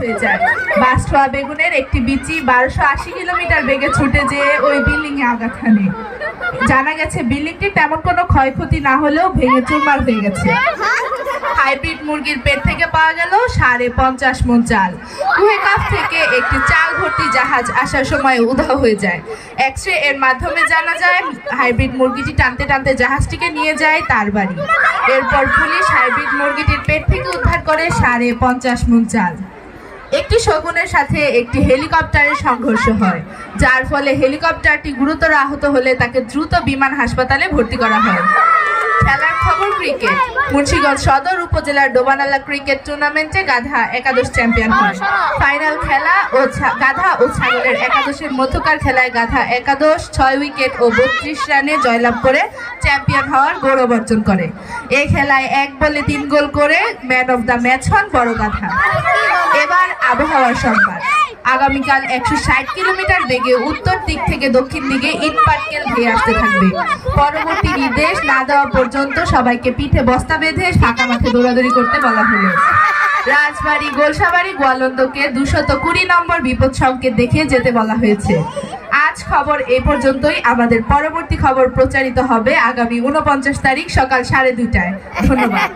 হয়ে যায়। বাসঠোয়া বেগুনের একটি বিচি 1280 কিলোমিটার বেগে ছুটে যেয়ে ওই বিল্ডিং এ আঘাত হানে। জানা গেছে বিল্ডিংটি তেমন কোনো ক্ষয়ক্ষতি না হলেও ভেঙে চুরমার হয়ে গেছে। হাইব্রিড মুরগির পেট থেকে পাওয়া গেল 50.5 মণ চাল। কুহেকাফ থেকে একটি চাল ভর্তি জাহাজ আসার সময় উধাও হয়ে যায়। এক্সরে এর মাধ্যমে জানা যায় হাইব্রিড মুরগিটি টানতে টানতে জাহাজটিকে নিয়ে যায় তার বাড়ি। এরপর পুলিশ হাইব্রিড মুরগিটির পেট থেকে উদ্ধার করে 50.5 মণ চাল। একটি শগুনের সাথে একটি হেলিকপ্টারের সংঘর্ষ হয়, যার ফলে হেলিকপ্টারটি গুরুতর আহত হলে তাকে দ্রুত বিমান হাসপাতালে ভর্তি করা হয়। খেলার খবর ক্রিকেট। মুন্সিগঞ্জ সদর উপজেলার ডোবানালা ক্রিকেট টুর্নামেন্টে গাধা একাদশ চ্যাম্পিয়ন হয়। ফাইনাল খেলা ও গাধা ও ছাগলের একাদশের মধ্যকার খেলায় গাধা একাদশ 6 উইকেট ও 32 রানে জয়লাভ করে চ্যাম্পিয়ন হওয়ার গৌরব অর্জন করে। এই খেলায় 1 বলে 3 গোল করে ম্যান অফ দ্য ম্যাচ হন বড় গাধা। এবার আবহাওয়ার সংবাদ। আগামীকাল 160 কিলোমিটার বেগে উত্তর দিক থেকে দক্ষিণ দিকে ইট পাটকেল ধেয়ে আসতে থাকবে। পরবর্তী নির্দেশ না দেওয়া পর্যন্ত সবাইকে পিঠে বস্তা বেঁধে ফাঁকা মাঠে দৌড়াদৌড়ি করতে বলা হলো। রাজবাড়ী গোলসাবাড়ি গোয়ালন্দকে 220 নম্বর বিপদ সংকেত দেখিয়ে যেতে বলা হয়েছে। আজ খবর এই পর্যন্তই। আমাদের পরবর্তী খবর প্রচারিত হবে আগামী 49 তারিখ সকাল 2:30টায়। ধন্যবাদ।